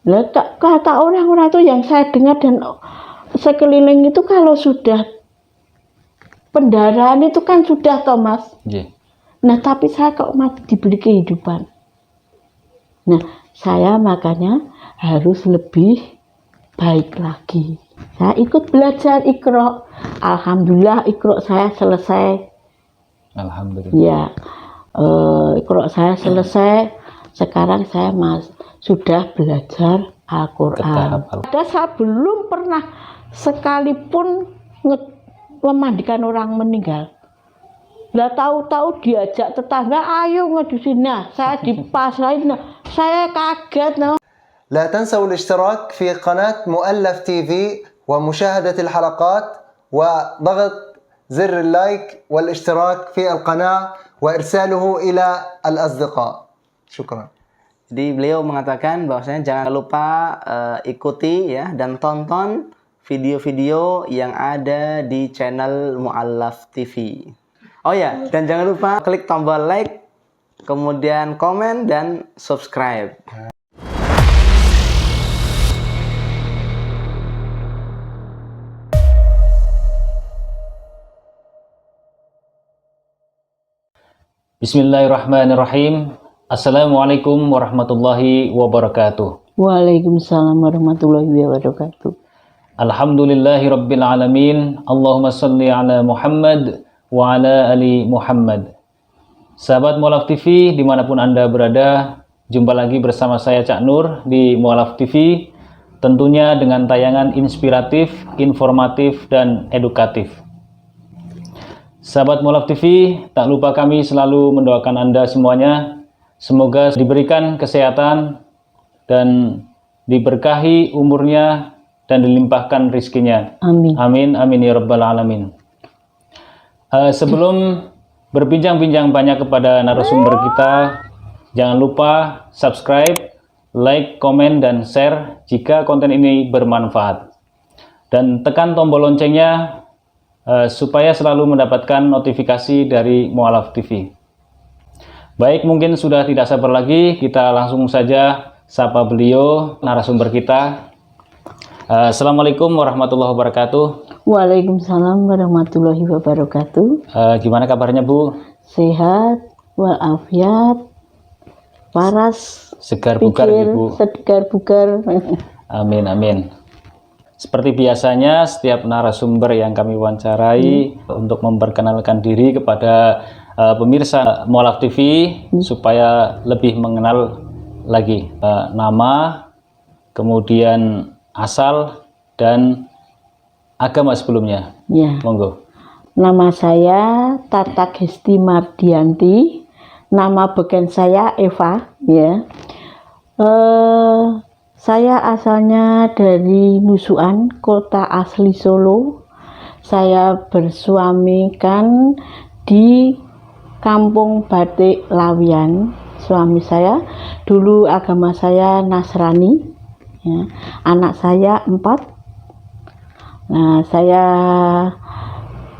Lah kata orang-orang itu yang saya dengar dan sekeliling itu kalau sudah pendarahan itu kan sudah Thomas. Yeah. Nah tapi saya kok mati diberi kehidupan. Nah saya makanya harus lebih baik lagi. Saya ikut belajar Iqra. Alhamdulillah Iqra saya selesai. Alhamdulillah. Ya, Iqra saya selesai. Sekarang saya sudah belajar Al-Quran. Saya belum pernah sekalipun memandikan orang meninggal. Lah tahu-tahu diajak tetangga, ayo ngedusin. Nah, saya dipasrahin. Nah, saya kaget. Nah. لا تنسوا الاشتراك في قناة مؤلف تي في ومشاهدة الحلقات وضغط زر اللايك والاشتراك في القناة وإرساله إلى الأصدقاء. شكرا. Jadi beliau mengatakan bahwasanya jangan lupa ikuti ya dan tonton video-video yang ada di channel Mu'allaf TV. Oh ya, dan jangan lupa klik tombol like, kemudian komen dan subscribe. Bismillahirrahmanirrahim. Assalamualaikum warahmatullahi wabarakatuh. Waalaikumsalam warahmatullahi wabarakatuh. Alhamdulillahi rabbil alamin. Allahumma salli ala Muhammad wa ala ali Muhammad. Sahabat Mu'allaf TV dimanapun Anda berada, jumpa lagi bersama saya Cak Nur di Mu'allaf TV, tentunya dengan tayangan inspiratif, informatif, dan edukatif. Sahabat Mu'allaf TV, tak lupa kami selalu mendoakan Anda semuanya. Semoga diberikan kesehatan dan diberkahi umurnya dan dilimpahkan rizkinya. Amin. Amin, amin ya rabbal alamin. Sebelum berbincang-bincang banyak kepada narasumber kita, jangan lupa subscribe, like, komen, dan share jika konten ini bermanfaat. Dan tekan tombol loncengnya supaya selalu mendapatkan notifikasi dari Mu'allaf TV. Baik, mungkin sudah tidak sabar lagi, kita langsung saja sapa beliau, narasumber kita. Assalamualaikum warahmatullahi wabarakatuh. Waalaikumsalam warahmatullahi wabarakatuh. Gimana kabarnya Bu? Sehat, walafiat, waras, Segar bugar Ibu. segar bugar. Amin, amin. Seperti biasanya, setiap narasumber yang kami wawancarai untuk memperkenalkan diri kepada pemirsa Mu'allaf TV supaya lebih mengenal lagi nama, kemudian asal, dan agama sebelumnya. Ya. Monggo. Nama saya Tata Gesti Mardianti, nama beken saya Eva. Ya. Saya asalnya dari Nusukan, kota asli Solo. Saya bersuamikan di Kampung Batik Lawian. Suami saya dulu agama saya Nasrani. Ya. Anak saya 4. Nah, saya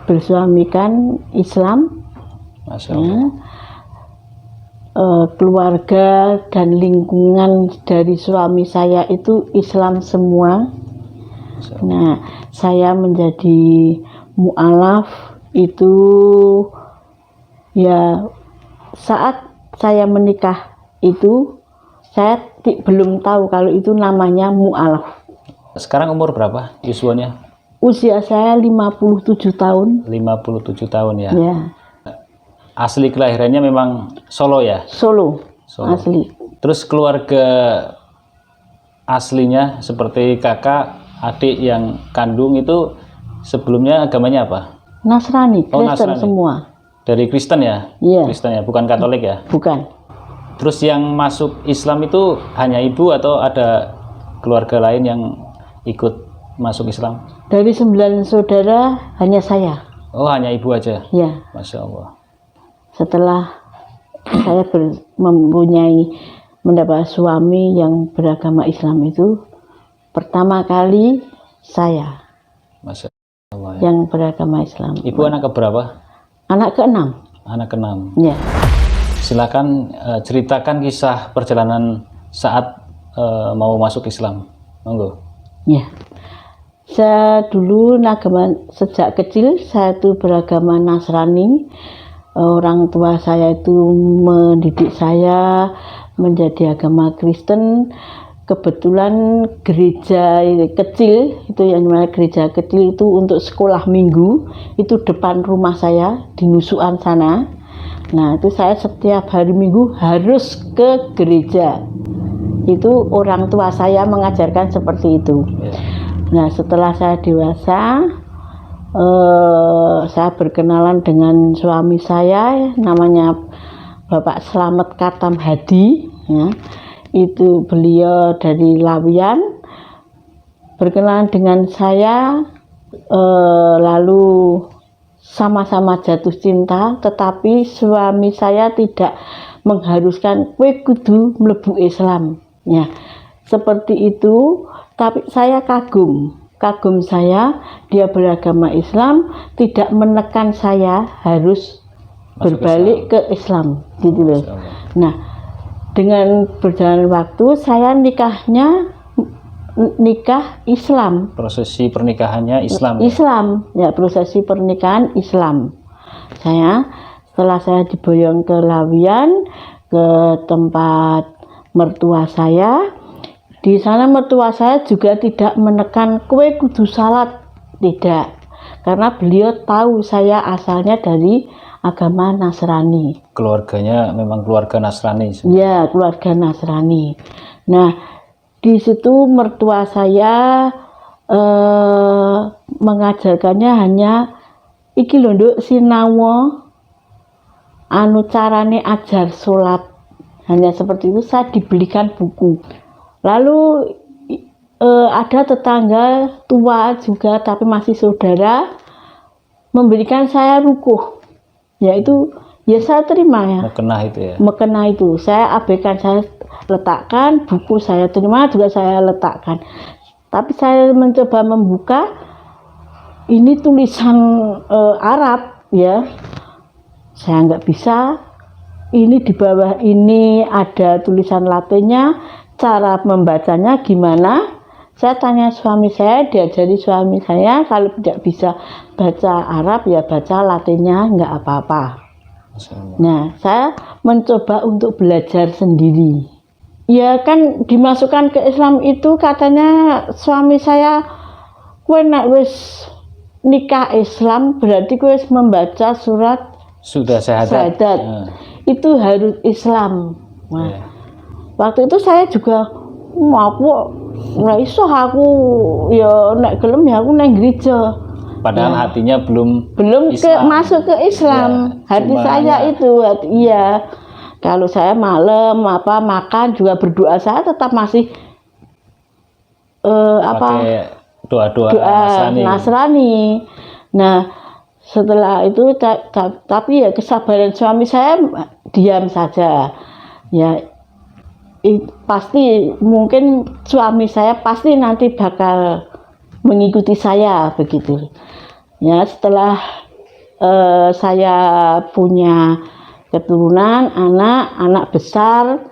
bersuamikan Islam. Masya Allah. Ya. Keluarga dan lingkungan dari suami saya itu Islam semua. Nah, saya menjadi mu'alaf itu ya saat saya menikah itu saya belum tahu kalau itu namanya mu'alaf. Sekarang umur berapa yuswanya? Usia saya 57 tahun. 57 tahun ya. Ya. Asli kelahirannya memang Solo ya? Solo. Asli. Terus keluarga aslinya seperti kakak, adik yang kandung itu sebelumnya agamanya apa? Nasrani, Kristen Nasrani. semua. Dari Kristen ya? Iya. Kristen ya, bukan Katolik ya? Bukan. Terus yang masuk Islam itu hanya ibu atau ada keluarga lain yang ikut masuk Islam? Dari 9 saudara hanya saya. Oh, hanya ibu aja? Ya. Masya Allah. Setelah saya mendapat suami yang beragama Islam itu pertama kali saya. Masya Allah. Ya. Yang beragama Islam. Ibu anak keberapa? Anak ke-6. Anak ke-6. Ya. Silakan ceritakan kisah perjalanan saat mau masuk Islam? Monggo. Ya, saya dulu sejak kecil saya itu beragama Nasrani. Orang tua saya itu mendidik saya menjadi agama Kristen. Kebetulan gereja kecil itu yang namanya gereja kecil itu untuk sekolah minggu itu depan rumah saya di Nusukan sana. Nah itu saya setiap hari Minggu harus ke gereja. Itu orang tua saya mengajarkan seperti itu. Nah setelah saya dewasa, saya berkenalan dengan suami saya, namanya Bapak Slamet Kartam Hadi. Ya. Itu beliau dari Lawian, berkenalan dengan saya, lalu sama-sama jatuh cinta, tetapi suami saya tidak mengharuskan kowe kudu mlebu Islam. Ya, seperti itu. Tapi saya kagum saya, dia beragama Islam, tidak menekan saya harus berbalik ke Islam, gitu loh. Nah, dengan berjalan waktu saya nikah Islam. Prosesi pernikahannya Islam. Islam, ya prosesi pernikahan Islam. Setelah saya diboyong ke Lawian, ke tempat mertua saya. Di sana mertua saya juga tidak menekan kowe kudu salat, tidak. Karena beliau tahu saya asalnya dari agama Nasrani. Keluarganya memang keluarga Nasrani. Ya, keluarga Nasrani. Nah, di situ mertua saya mengajarkannya hanya iki lho nduk sinawa anu carane ajar sholat. Hanya seperti itu. Saya dibelikan buku. Lalu ada tetangga tua juga tapi masih saudara memberikan saya rukuh. Yaitu ya saya terima ya. Mekenah itu ya. Mekenah itu saya abaikan, saya letakkan, buku saya terima juga saya letakkan. Tapi saya mencoba membuka, ini tulisan Arab ya. Saya nggak bisa. Ini di bawah ini ada tulisan Latinnya, cara membacanya gimana? Saya tanya suami saya, diajari suami saya, kalau tidak bisa baca Arab ya baca Latinnya, nggak apa-apa. Nah, saya mencoba untuk belajar sendiri. Ya kan dimasukkan ke Islam itu katanya suami saya, kowe nek wis nikah Islam berarti kowe wis membaca surat sudah syahadat. Itu harus Islam. Nah, waktu itu saya juga aku ora iso aku ya nek gelem ya aku nang gereja. Padahal hatinya belum masuk ke Islam. Ya, hati saya itu iya. Kalau saya malam makan juga berdoa, saya tetap masih doa Nasrani. Nah, setelah itu tapi ya kesabaran suami saya diam saja. Ya pasti mungkin suami saya pasti nanti bakal mengikuti saya begitu. Ya setelah saya punya keturunan, anak besar.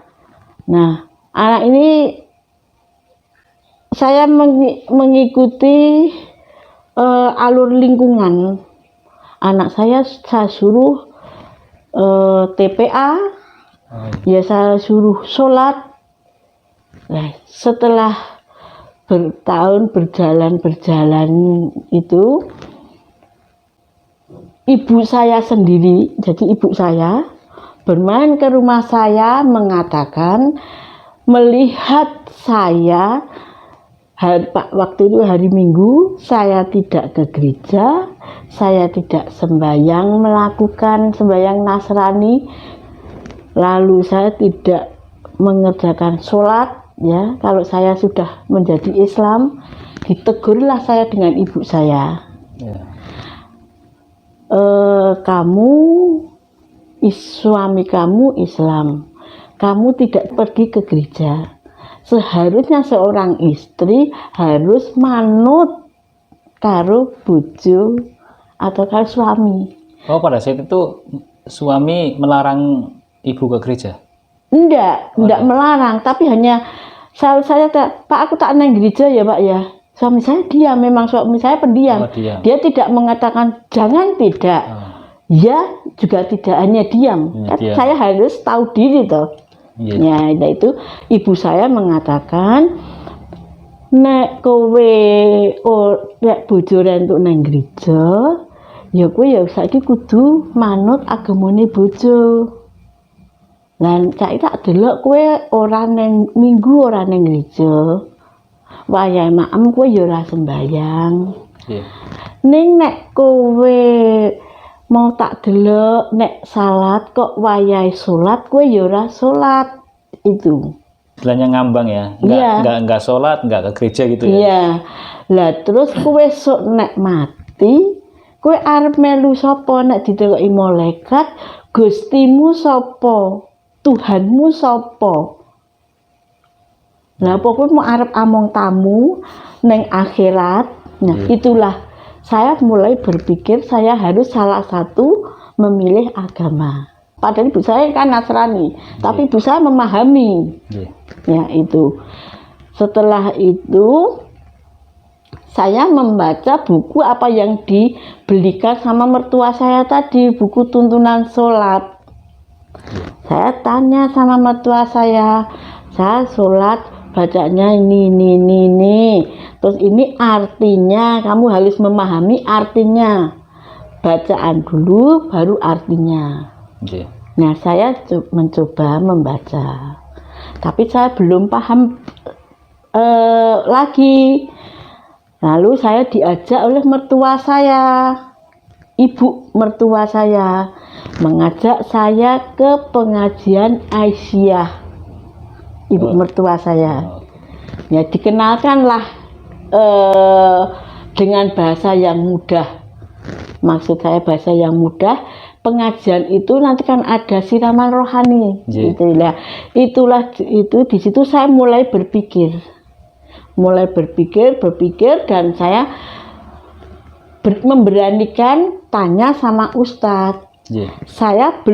Nah, anak ini saya mengikuti alur lingkungan. Anak saya suruh TPA, ya saya suruh sholat. Nah, setelah bertahun berjalan itu, ibu saya sendiri, jadi ibu saya bermain ke rumah saya mengatakan melihat saya waktu itu hari Minggu saya tidak ke gereja, saya tidak melakukan sembahyang Nasrani, lalu saya tidak mengerjakan sholat. Ya, kalau saya sudah menjadi Islam, ditegurlah saya dengan ibu saya. Suami kamu Islam, kamu tidak pergi ke gereja. Seharusnya seorang istri harus manut karo bojo atau karo suami. Oh, pada saat itu suami melarang ibu ke gereja? Enggak melarang, tapi hanya saya Pak, aku tak nang gereja ya Pak ya. Suami saya diam, memang suami saya pendiam. Oh, diam. Dia tidak mengatakan jangan, tidak. Ya juga tidak, hanya diam. Hanya diam. Saya harus tahu diri toh. Iya. Ya, itu ibu saya mengatakan nek kowe nek bojo rentuk nang gereja, ya kowe ya saiki kudu manut agamane bojo. Lan saiki tak delok kowe ora nang minggu, ora nang gereja. Wayahe maem kowe ya ora sembayang. Ning nek kowe mau tak delok nek salat kok wayahe salat kowe ya ora salat. Itu Istilahnya ngambang ya. Enggak sholat, enggak ke gereja gitu ya. Iya. Lah terus kowe sok nek mati, kowe arep melu sapa nek diteloki malaikat? Gustimu sapa? Tuhanmu sapa? Lah apa kowe mau arep among tamu neng akhirat? Nah, itulah saya mulai berpikir saya harus salah satu memilih agama. Padahal ibu saya kan Nasrani, tapi ibu saya memahami. Ya itu. Setelah itu saya membaca buku apa yang dibelikan sama mertua saya tadi, buku tuntunan sholat. Saya tanya sama mertua saya sholat bacanya ini. Terus ini artinya, kamu harus memahami artinya. Bacaan dulu, baru artinya. Nah, saya mencoba membaca. Tapi saya belum paham lagi. Lalu saya diajak oleh mertua saya, ibu mertua saya, mengajak saya ke pengajian Aisyah, ibu mertua saya. Ya dikenalkanlah dengan bahasa yang mudah. Maksud saya bahasa yang mudah. Pengajian itu nanti kan ada siraman rohani, itulah di situ saya mulai berpikir dan saya memberanikan tanya sama ustadz. Saya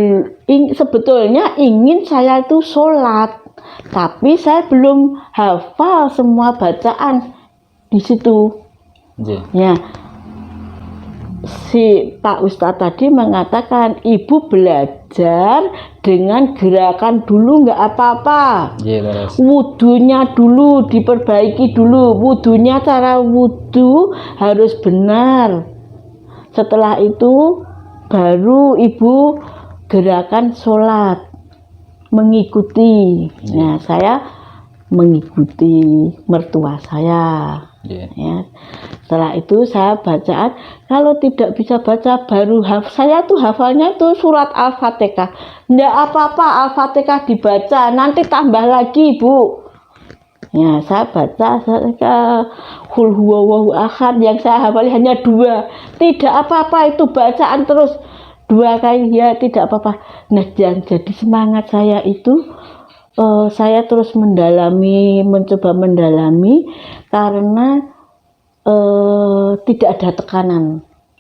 sebetulnya ingin saya itu sholat, tapi saya belum hafal semua bacaan di situ. Ya. Si Pak Ustadz tadi mengatakan ibu belajar dengan gerakan dulu nggak apa-apa. Wudunya dulu diperbaiki dulu. Wudunya cara wudu harus benar. Setelah itu baru ibu gerakan sholat mengikuti. Nah saya mengikuti mertua saya. Ya. Setelah itu saya bacaan, kalau tidak bisa baca baru saya tuh hafalnya tuh surat Al-Fatihah. Nggak apa-apa Al-Fatihah dibaca, nanti tambah lagi Bu. Ya saya baca Qul huwallahu ahad, yang saya hafal hanya 2. Tidak apa-apa itu bacaan terus 2 kali ya, tidak apa-apa. Nah jadi semangat saya itu saya terus mencoba mendalami karena tidak ada tekanan.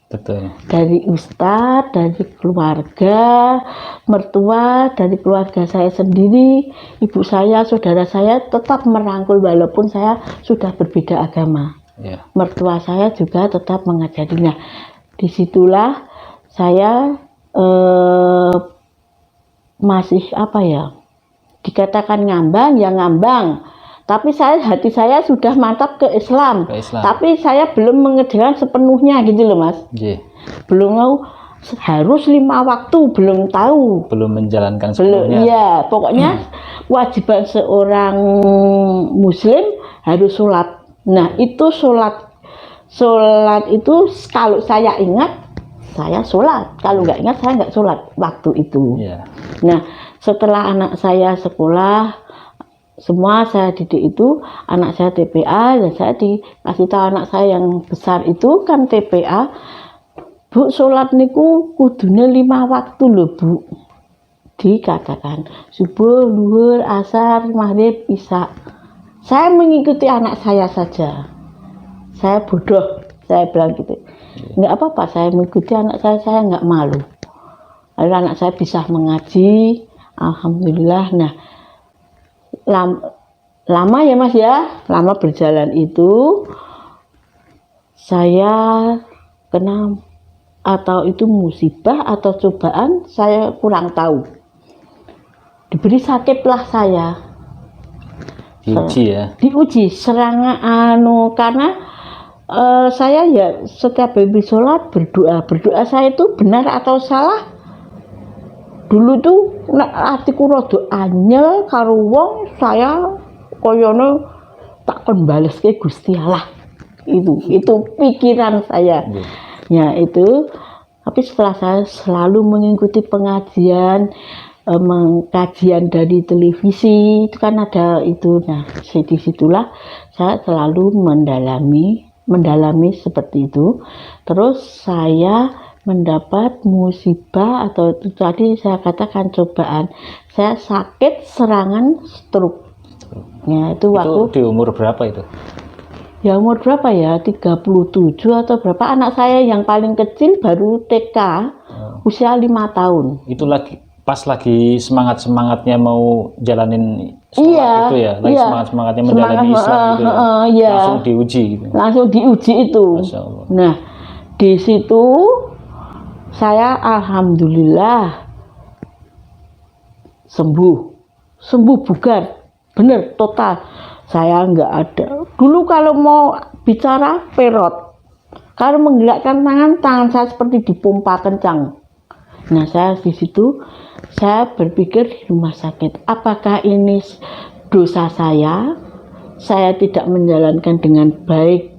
Betul. Dari ustadz, dari keluarga, mertua, dari keluarga saya sendiri, ibu saya, saudara saya tetap merangkul walaupun saya sudah berbeda agama. Mertua saya juga tetap mengajari. Nah, disitulah saya masih dikatakan ngambang, ya ngambang. Tapi hati saya sudah mantap ke Islam. Tapi saya belum mengerjakan sepenuhnya gitu loh Mas. Belum harus 5 waktu, belum tahu. Belum menjalankan sepenuhnya. Iya, pokoknya kewajiban seorang Muslim harus sholat. Nah itu sholat itu kalau saya ingat saya sholat. Kalau nggak ingat saya nggak sholat waktu itu. Nah setelah anak saya sekolah, semua saya didik itu, anak saya TPA, dan saya dikasih tahu anak saya yang besar itu kan TPA, Bu sholat niku kudune 5 waktu loh Bu. Dikatakan subuh, luhur, asar, maghrib, isya. Saya mengikuti anak saya saja. Saya bodoh, saya bilang gitu. Nggak apa-apa, saya mengikuti anak saya nggak malu. Lalu anak saya bisa mengaji. Alhamdulillah. Nah, lama ya Mas ya, lama berjalan itu saya kena, atau itu musibah atau cobaan, saya kurang tahu. Diberi sakitlah saya. Diuji ya. Diuji serangan karena saya ya setiap habis sholat berdoa saya itu benar atau salah. Dulu tuh hatiku rada anyel karo wong, saya koyono tak kon bales ke Gusti Allah. Itu pikiran saya. Ya itu. Tapi setelah saya selalu mengikuti pengajian, kajian dari televisi itu kan ada itu. Nah disitulah saya selalu mendalami seperti itu. Terus saya mendapat musibah atau itu tadi saya katakan cobaan. Saya sakit serangan stroke. Ya itu waktu di umur berapa itu? Ya umur berapa ya? 37 atau berapa? Anak saya yang paling kecil baru TK, usia 5 tahun. Itu pas lagi semangatnya mau jalanin sholat itu ya, lagi semangatnya menjalani Islam gitu ya. Langsung diuji gitu. Langsung diuji itu. Masya Allah. Nah di situ saya alhamdulillah sembuh bugar, bener total. Saya nggak ada. Dulu kalau mau bicara perot, kalau menggerakkan tangan saya seperti dipompa kencang. Nah saya di situ saya berpikir di rumah sakit, apakah ini dosa saya tidak menjalankan dengan baik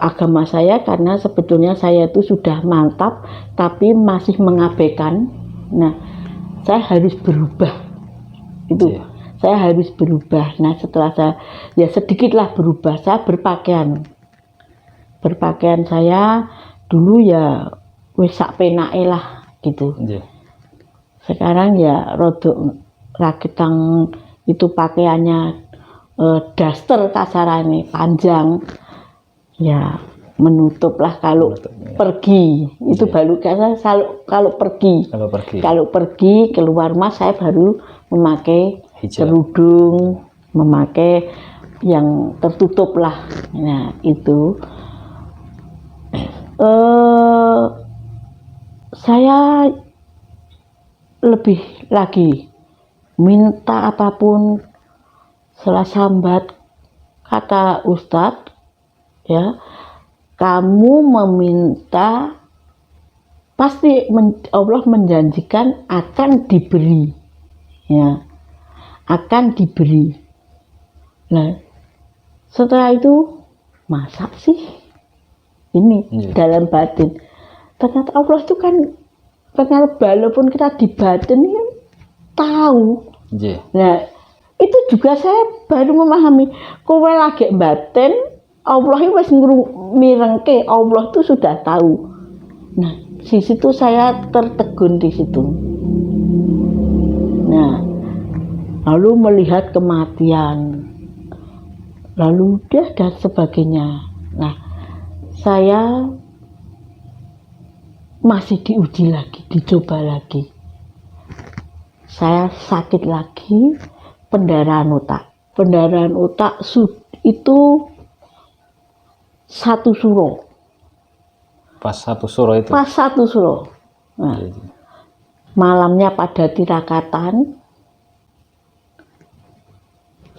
agama saya, karena sebetulnya saya itu sudah mantap tapi masih mengabaikan. Nah saya harus berubah itu. Saya harus berubah. Nah setelah saya ya sedikitlah berubah, saya berpakaian saya dulu ya wis sak penake lah gitu. Sekarang ya rodok rakitang itu pakaiannya daster kasarane panjang ya, menutup lah kalau pergi itu baru kalau pergi keluar rumah saya baru memakai kerudung, memakai yang tertutup lah. Nah itu saya lebih lagi minta apapun, setelah sambat kata Ustadz ya, kamu meminta pasti Allah menjanjikan akan diberi ya, akan diberi. Nah setelah itu masa sih ini dalam batin, ternyata Allah itu kan ternyata walaupun kita di batin ini tahu. Nah itu juga saya baru memahami, kowe lagi batin Allah itu wis mirengke, Allah itu sudah tahu. Nah di situ saya tertegun di situ. Nah lalu melihat kematian, lalu dan sebagainya. Nah saya masih diuji lagi, dicoba lagi. Saya sakit lagi, pendarahan otak. Pendarahan otak itu 1 suro. Pas 1 suro itu? Pas 1 suro. Nah, malamnya pada tirakatan,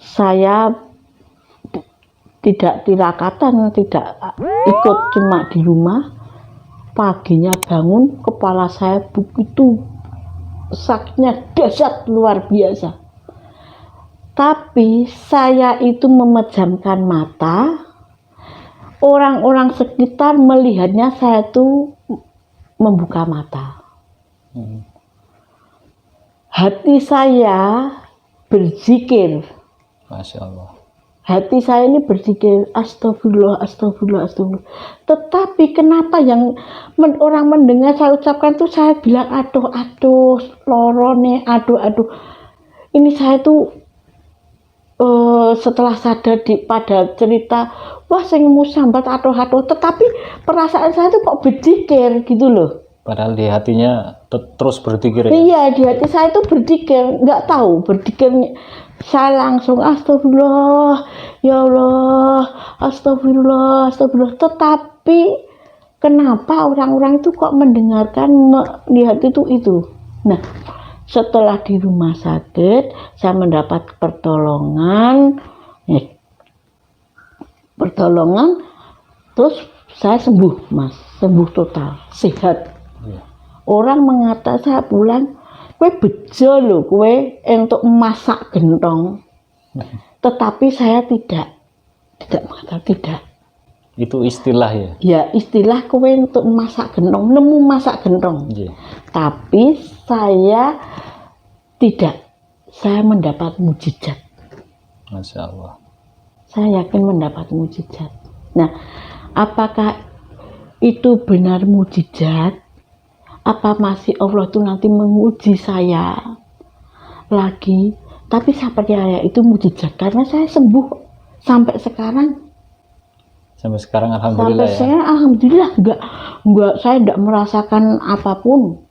saya tidak tirakatan, tidak ikut, cuma di rumah. Paginya bangun, kepala saya begitu sakitnya dahsyat luar biasa. Tapi saya itu memejamkan mata. Orang-orang sekitar melihatnya saya itu membuka mata. Hati saya berzikir. Masya Allah. Hati saya ini berzikir, astagfirullah, astagfirullah, astagfirullah. Tetapi kenapa yang orang mendengar saya ucapkan itu, saya bilang aduh, lorone, aduh. Ini saya tuh setelah sadar pada cerita, wah saya mau sambat aduh. Tetapi perasaan saya tuh kok berzikir gitu loh. Padahal di hatinya terus berzikir ya. Iya, di hati saya itu berzikir, nggak tahu berzikir. Saya langsung astagfirullah, ya Allah, astagfirullah, astagfirullah. Tetapi kenapa orang-orang itu kok mendengarkan melihat itu? Nah, setelah di rumah sakit saya mendapat pertolongan, terus saya sembuh, Mas, sembuh total, sehat. Orang mengata saya pulang, kue bejo loh, kue untuk masak gentong. Tetapi saya tidak mengatakan tidak. Itu istilah ya? Ya, istilah kue untuk masak gentong, nemu masak gentong. Tapi saya tidak, saya mendapat mujizat. Masya Allah. Saya yakin mendapat mujizat. Nah, apakah itu benar mujizat? Apa masih Allah itu nanti menguji saya lagi? Tapi saya percaya itu mujizat karena saya sembuh sampai sekarang. Sampai sekarang alhamdulillah. Sampai saya alhamdulillah enggak saya tidak merasakan apapun.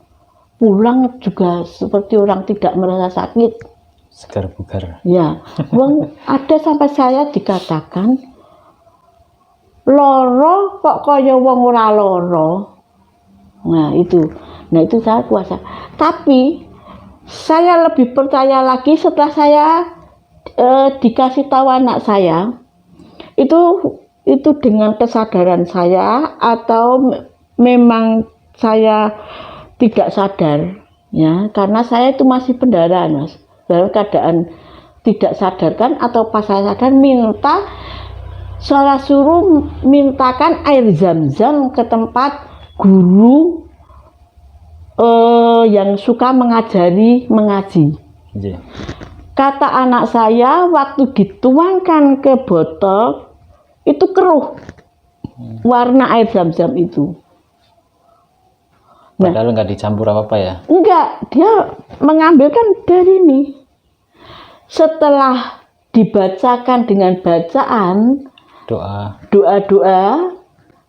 Pulang juga seperti orang tidak merasa sakit. Segar bugar. Ya, ada sampai saya dikatakan loro kok kaya wong ora loro. Nah itu saya kuasa. Tapi saya lebih percaya lagi setelah saya dikasih tahu anak saya itu dengan kesadaran saya atau memang saya tidak sadar ya, karena saya itu masih pendarahan, Mas, dalam keadaan tidak sadarkan atau pas saya sadar saya suruh mintakan air zam-zam ke tempat guru yang suka mengaji. Kata anak saya waktu dituangkan ke botol itu keruh warna air zam-zam itu. Padahal nggak dicampur apa-apa ya? Enggak, dia mengambilkan dari ini. Setelah dibacakan dengan bacaan doa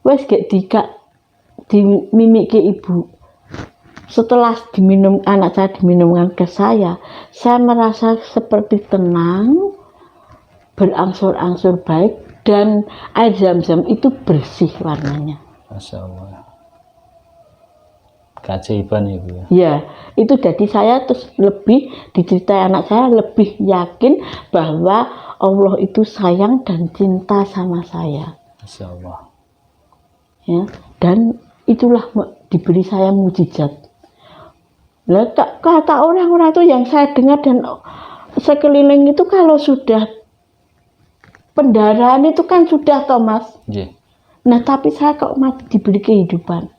wes gak dimimiki ibu. Setelah anak saya diminumkan ke saya merasa seperti tenang, berangsur-angsur baik, dan air zam-zam itu bersih warnanya. Masya Allah. Keajaiban ya Bu ya. Ya, itu jadi saya terus lebih diceritai anak saya lebih yakin bahwa Allah itu sayang dan cinta sama saya. Masya Allah. Ya, dan itulah diberi saya mujizat. Lah kata orang-orang itu yang saya dengar dan sekeliling itu kalau sudah pendarahan itu kan sudah Thomas. Nah tapi saya kok diberi kehidupan.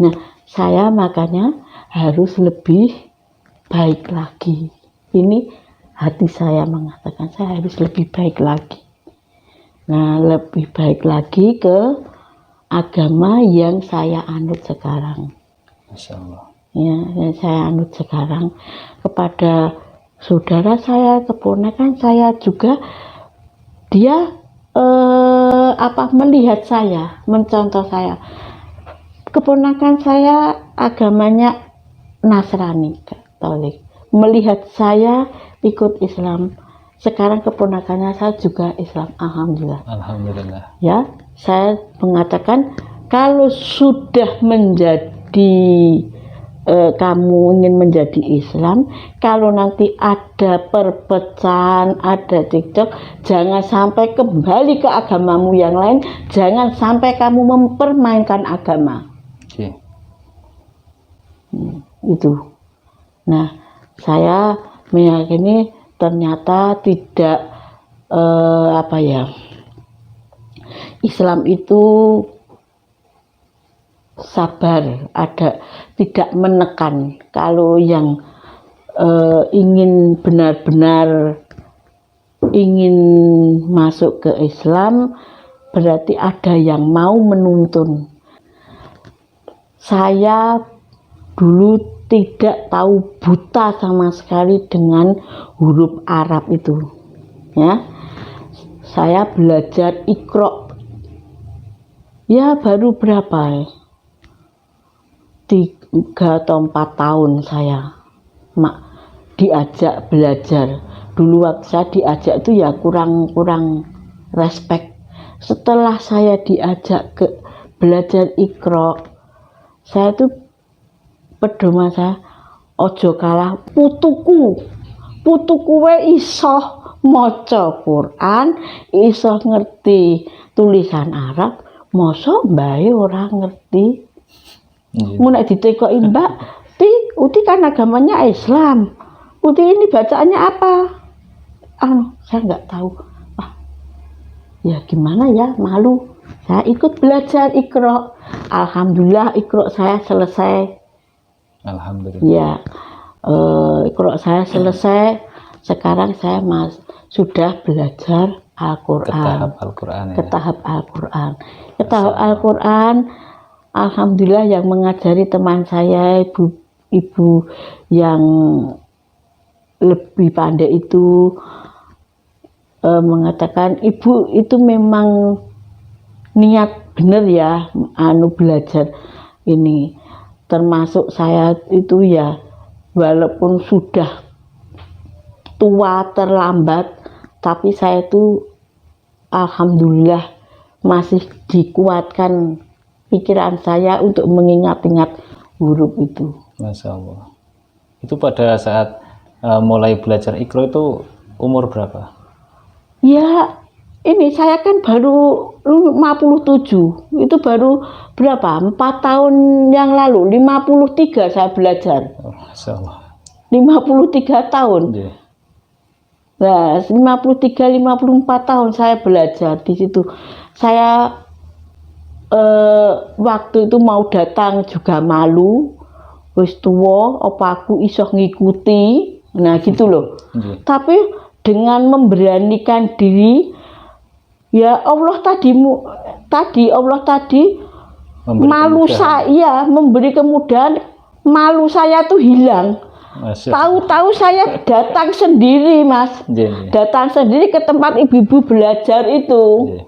Nah saya makanya harus lebih baik lagi. Ini hati saya mengatakan saya harus lebih baik lagi. Nah lebih baik lagi ke agama yang saya anut sekarang. Masya Allah. Ya, yang saya anut sekarang kepada saudara saya, keponakan saya juga, dia melihat saya, mencontoh saya. Keponakan saya agamanya Nasrani, Katolik. Melihat saya ikut Islam. Sekarang keponakannya saya juga Islam, alhamdulillah. Alhamdulillah. Ya, saya mengatakan kalau sudah menjadi kamu ingin menjadi Islam, kalau nanti ada perpecahan, ada cekcok, jangan sampai kembali ke agamamu yang lain, jangan sampai kamu mempermainkan agama. Itu. Nah, saya meyakini ternyata tidak Islam itu sabar, tidak menekan. Kalau yang ingin benar-benar ingin masuk ke Islam berarti ada yang mau menuntun. Saya dulu tidak tahu, buta sama sekali dengan huruf Arab itu. Ya, saya belajar Iqra. Ya baru berapa? 3 atau 4 tahun saya diajak belajar. Dulu waktu saya diajak itu ya kurang respect. Setelah saya diajak ke belajar Iqra, saya tuh pedoman saya, ojo kalah putuku we iso maca Quran, iso ngerti tulisan Arab, mosok mbae ora ngerti. Mun nek ditekoki Mbak, Uti kan agamanya Islam. Uti ini bacaannya apa? Saya nggak tahu. Ya gimana ya, malu. Saya ikut belajar Iqra. Alhamdulillah Iqra saya selesai. Alhamdulillah. Ya, Iqra saya selesai. Sekarang saya sudah belajar Al-Quran. Ke tahap Al-Quran ya. Ke tahap Al-Quran. Ke tahap Al-Quran. Alhamdulillah yang mengajari teman saya, ibu yang lebih pandai itu mengatakan, ibu itu memang niat bener ya belajar ini. Termasuk saya itu ya walaupun sudah tua terlambat, tapi saya itu alhamdulillah masih dikuatkan pikiran saya untuk mengingat-ingat huruf itu. Masya Allah. Itu pada saat mulai belajar Iqra itu umur berapa? Ya, ini saya kan baru 57. Itu baru berapa? 4 tahun yang lalu, 53 saya belajar. Oh, Masya Allah. 53 tahun. Yeah. Nah, 53-54 tahun saya belajar di situ. Saya waktu itu mau datang juga malu. Wis tuwa, apa aku iso ngikuti? Nah, gitu loh. Yeah. Tapi dengan memberanikan diri, ya Allah Allah tadi malu saya, memberi kemudahan, malu saya tuh hilang. Tahu-tahu saya datang sendiri, Mas. Yeah. Datang sendiri ke tempat ibu-ibu belajar itu. Yeah.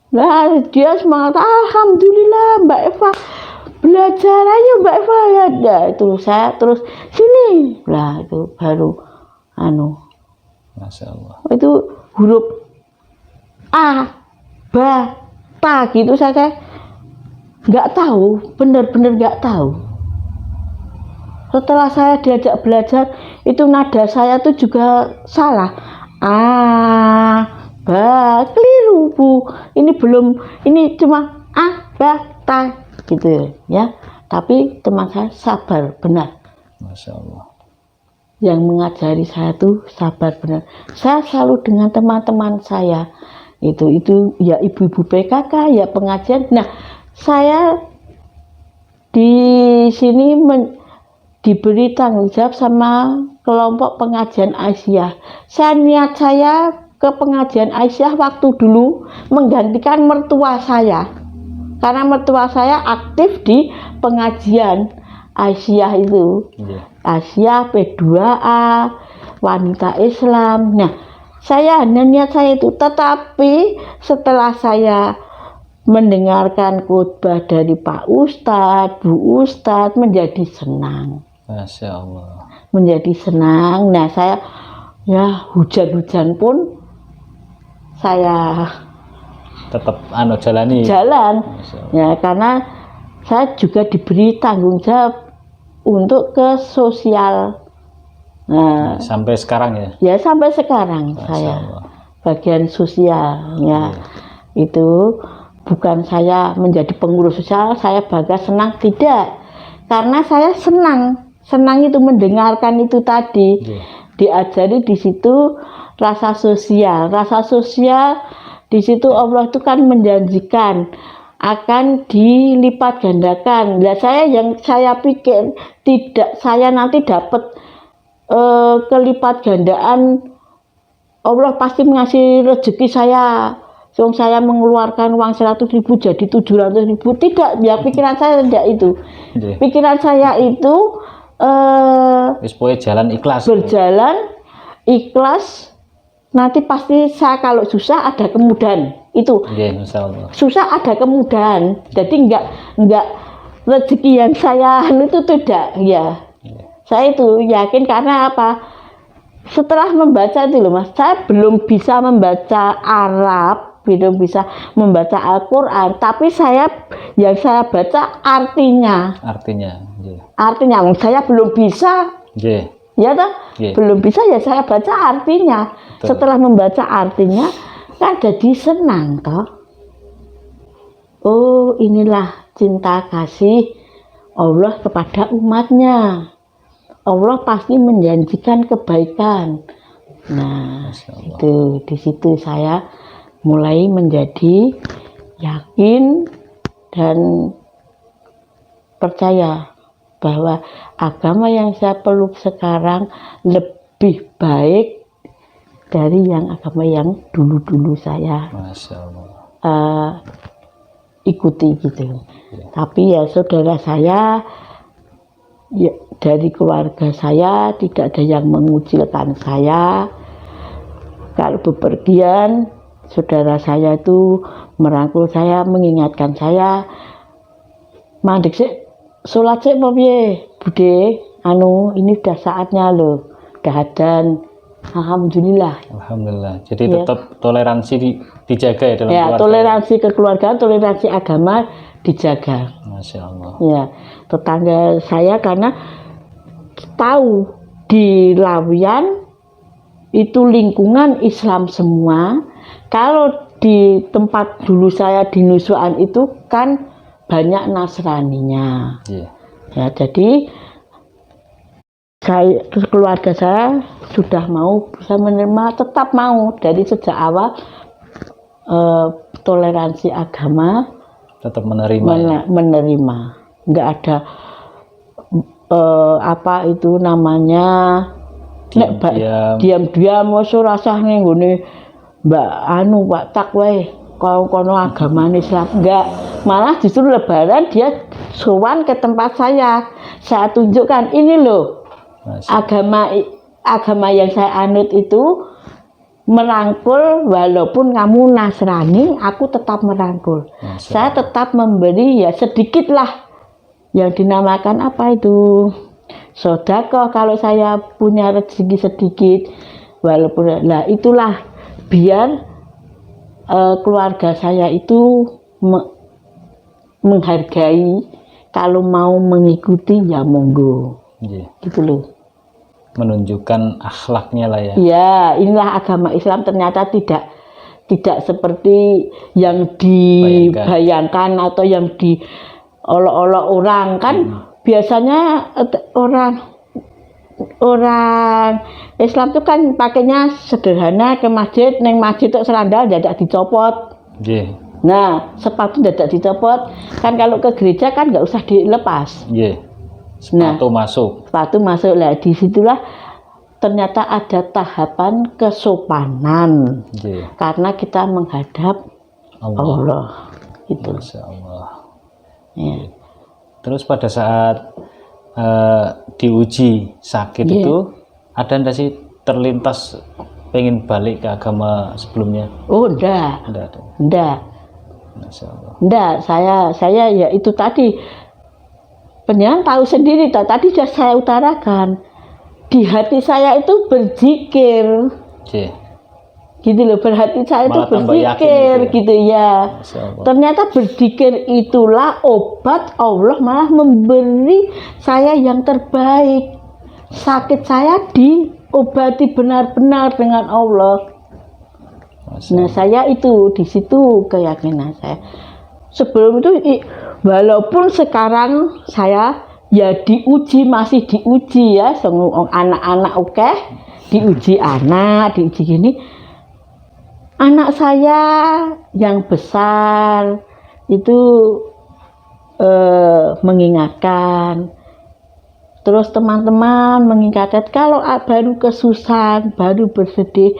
Nah, dia semangat, alhamdulillah Mbak Eva belajar aja Mbak Eva ya. Nah, itu saya terus sini. Lah itu baru Masya Allah. itu huruf A, ba, ta gitu saya nggak tahu, benar-benar nggak tahu. Setelah saya diajak belajar, itu nada saya tuh juga salah. Keliru Bu. Ini belum, ini cuma ta gitu ya. Tapi teman saya sabar benar. Masya Allah. Yang mengajari saya tuh sabar benar. Saya selalu dengan teman-teman saya itu ya ibu-ibu PKK ya pengajian. Nah, saya di sini diberi tanggung jawab sama kelompok pengajian Aisyah. Niat saya ke pengajian Aisyah waktu dulu menggantikan mertua saya. Karena mertua saya aktif di pengajian Aisyah itu. Yeah. Aisyah P2A, wanita Islam. Nah, saya hanya niat saya itu. Tetapi setelah saya mendengarkan khutbah dari Pak Ustadz, Bu Ustadz, menjadi senang. Masya Allah. Menjadi senang. Nah, saya ya hujan-hujan pun saya Tetap jalani. Jalan. Ya, karena saya juga diberi tanggung jawab untuk ke sosial. Nah, sampai sekarang ya? Ya sampai sekarang Masya saya Allah. bagian sosial ya. Itu bukan saya menjadi pengurus sosial, saya bangga senang, tidak. Karena saya senang itu mendengarkan itu tadi. Diajari di situ rasa sosial di situ Allah itu kan menjanjikan akan dilipat gandakan. Nah, yang saya pikir tidak, saya nanti dapat kelipat gandaan, Allah pasti mengasih rezeki saya. Saya mengeluarkan uang 100.000 jadi 700.000. Tidak, ya pikiran saya tidak itu. Pikiran saya itu jalan ikhlas. Berjalan ikhlas. Nanti pasti saya kalau susah ada kemudahan itu. Yeah, Masya Allah. Susah ada kemudahan. Jadi enggak rezeki yang saya itu tidak, ya. Saya itu yakin karena apa? Setelah membaca itu loh Mas, saya belum bisa membaca Arab, belum bisa membaca Al-Quran, tapi yang saya baca artinya. Artinya, saya belum bisa. Ya toh? Belum bisa ya saya baca artinya. Betul. Setelah membaca artinya kan jadi senang toh. Oh, inilah cinta kasih Allah kepada umatnya. Allah pasti menjanjikan kebaikan. Nah, itu di situ saya mulai menjadi yakin dan percaya bahwa agama yang saya peluk sekarang lebih baik dari yang agama yang dulu-dulu saya ikuti gitu. Tapi ya saudara saya, ya, dari keluarga saya tidak ada yang mengucilkan saya. Kalau bepergian, saudara saya itu merangkul saya, mengingatkan saya, mandek sih, sholat sih piye, Bude, ini udah saatnya loh, udah adzan. Alhamdulillah. Jadi tetap toleransi dijaga ya dalam keluarga. Toleransi kekeluargaan, toleransi agama dijaga. Masya Allah. Ya, tetangga saya karena tahu di Lawian itu lingkungan Islam semua. Kalau di tempat dulu saya di Nusuan itu kan banyak Nasraninya. Ya, jadi keluarga saya sudah mau bisa menerima, tetap mau dari sejak awal toleransi agama, tetap menerima, nggak ada apa itu namanya diam-diam musuh rasah nih gini mbak Pak tak wae kono agama Islam, enggak, malah justru lebaran dia sowan ke tempat saya tunjukkan ini loh agama yang saya anut itu merangkul, walaupun kamu Nasrani aku tetap merangkul. Saya tetap memberi ya sedikit lah yang dinamakan apa itu sedekah kalau saya punya rezeki sedikit, walaupun lah itulah biar keluarga saya itu menghargai, kalau mau mengikuti ya monggo. Gitu loh, menunjukkan akhlaknya lah ya. Ya, inilah agama Islam, ternyata tidak seperti yang dibayangkan atau yang diolok-olok orang kan. Biasanya orang Islam itu kan pakainya sederhana, ke masjid, neng masjid itu serandal dadak dicopot. Nah, sepatu dadak dicopot. Kan kalau ke gereja kan nggak usah dilepas. Sepatu masuk lah. Disitulah ternyata ada tahapan kesopanan. Karena kita menghadap Allah. Itu. Masya Allah. Ya. Terus pada saat diuji sakit itu ada enggak sih terlintas pengen balik ke agama sebelumnya? Oh, enggak. Masya Allah. Enggak, saya ya itu tadi penyanyi tahu sendiri tadi sudah saya utarakan, di hati saya itu berzikir. Gitu loh, berhati saya itu berzikir gitu ya. Ternyata berzikir itulah obat, Allah malah memberi saya yang terbaik. Sakit saya diobati benar-benar dengan Allah. Nah, saya itu di situ keyakinan saya. Sebelum itu walaupun sekarang saya ya masih diuji ya, anak-anak oke, diuji anak, diuji gini. Anak saya yang besar itu mengingatkan, terus teman-teman mengingatkan kalau baru kesusahan, baru bersedih,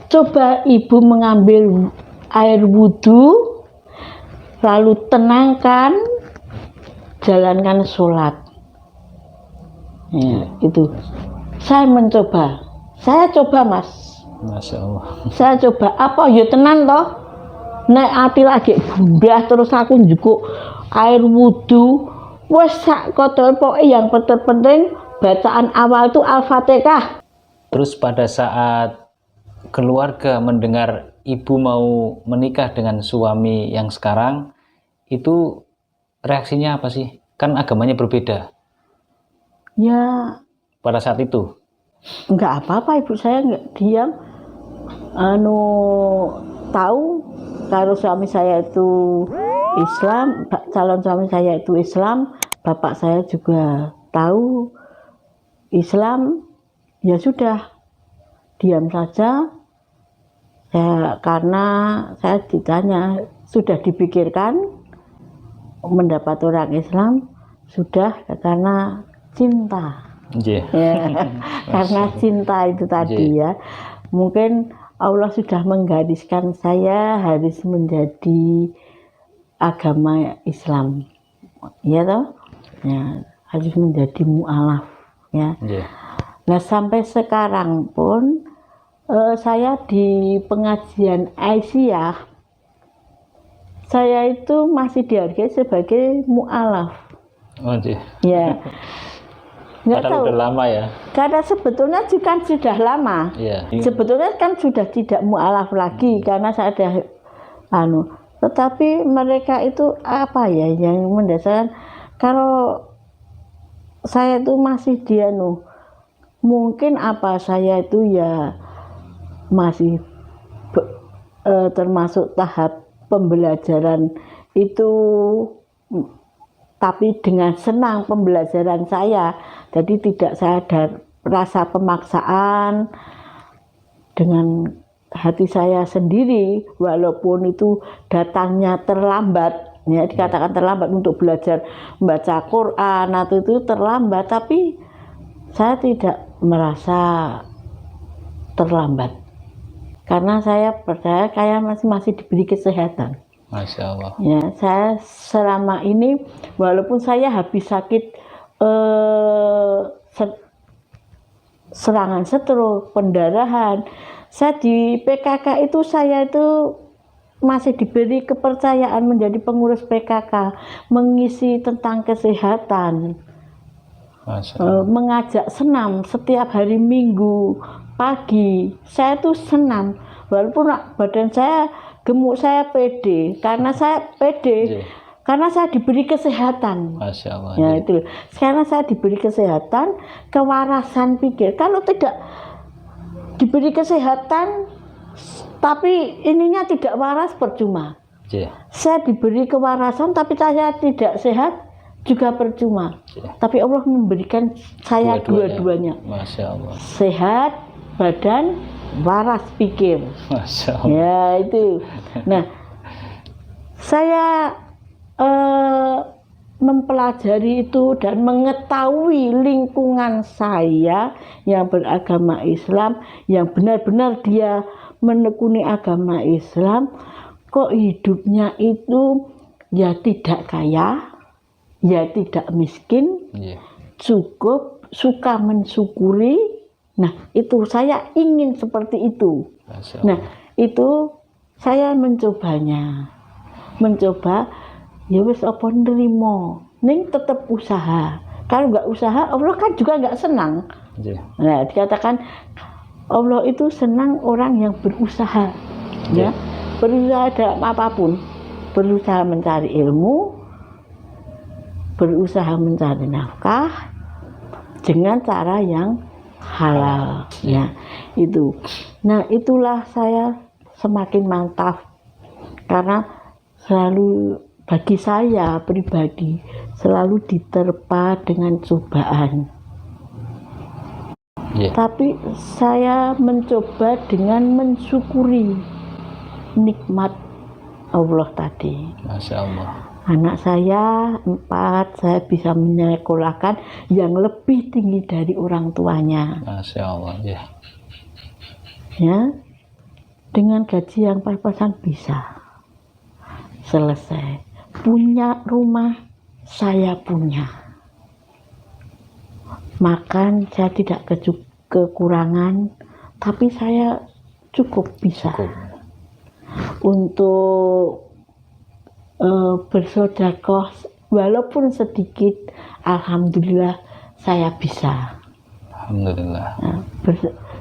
coba ibu mengambil air wudhu, lalu tenangkan, jalankan sholat. Ya, itu. Saya coba Mas. Masya Allah. Saya coba apa ya tenan toh. Nek ati lagi bundah terus aku njukuk air wudhu Wes sak kotor pokoke yang penting bacaan awal itu Al-Fatihah. Terus pada saat keluarga mendengar ibu mau menikah dengan suami yang sekarang, itu reaksinya apa sih? Kan agamanya berbeda Ya pada saat itu. nggak apa-apa, ibu saya nggak diam. Tahu kalau suami saya itu Islam, calon suami saya itu Islam, bapak saya juga tahu Islam, ya sudah diam saja. Karena saya ditanya, sudah dipikirkan mendapat orang Islam? Sudah, karena cinta. Yeah. Ya, karena cinta itu tadi ya. Mungkin Allah sudah menggariskan saya harus menjadi agama Islam. Ya toh? Ya, harus menjadi mu'alaf ya. Yeah. Nah, sampai sekarang pun saya di pengajian Aisyah, saya itu masih dihargai sebagai mu'alaf. Oh, yeah. Ya. Nggak Padahal tahu. udah lama ya. Karena sebetulnya kan sudah lama. Iya. Sebetulnya kan sudah tidak mu'alaf lagi karena saya ada tetapi mereka itu apa ya yang mendasarkan kalau saya itu masih mungkin apa saya itu ya masih termasuk tahap pembelajaran itu, tapi dengan senang pembelajaran saya, jadi tidak saya ada rasa pemaksaan dengan hati saya sendiri, walaupun itu datangnya terlambat, ya dikatakan terlambat untuk belajar membaca Quran atau itu terlambat, tapi saya tidak merasa terlambat karena saya percaya saya masih diberi kesehatan. Masya Allah. Ya, saya selama ini walaupun saya habis sakit serangan stroke, pendarahan, saya di PKK itu saya itu masih diberi kepercayaan menjadi pengurus PKK, mengisi tentang kesehatan, mengajak senam setiap hari Minggu pagi. Saya tuh senam, walaupun badan saya gemuk, saya pede karena saya pede. Karena saya diberi kesehatan. Masya Allah. Ya itu. Sekarang saya diberi kesehatan, kewarasan pikir. Kalau tidak diberi kesehatan, tapi ininya tidak waras, percuma. Saya diberi kewarasan, tapi saya tidak sehat, juga percuma. Tapi Allah memberikan saya dua-duanya. Masya Allah. Sehat badan, waras pikir. Masya Allah. Ya itu. Nah, saya mempelajari itu dan mengetahui lingkungan saya yang beragama Islam, yang benar-benar dia menekuni agama Islam, kok hidupnya itu ya tidak kaya, ya tidak miskin, cukup, suka mensyukuri. Nah, itu saya ingin seperti itu. Nah, itu saya mencoba ya wis apa nrimo, ning tetap usaha. Kalau nggak usaha, Allah kan juga nggak senang. Nah, dikatakan Allah itu senang orang yang berusaha, ya, berusaha dalam apapun, berusaha mencari ilmu, berusaha mencari nafkah dengan cara yang halal, ya, itu. Nah, itulah saya semakin mantap karena selalu bagi saya pribadi selalu diterpa dengan cobaan. Tapi saya mencoba dengan mensyukuri nikmat Allah tadi. Masya Allah. Anak saya 4, saya bisa menyekolahkan yang lebih tinggi dari orang tuanya. Masya Allah, ya. Ya, dengan gaji yang pas-pasan bisa. Selesai. Punya rumah, saya punya. Makan saya tidak kekurangan, tapi saya cukup bisa. Untuk bersedekah walaupun sedikit, alhamdulillah saya bisa. Alhamdulillah.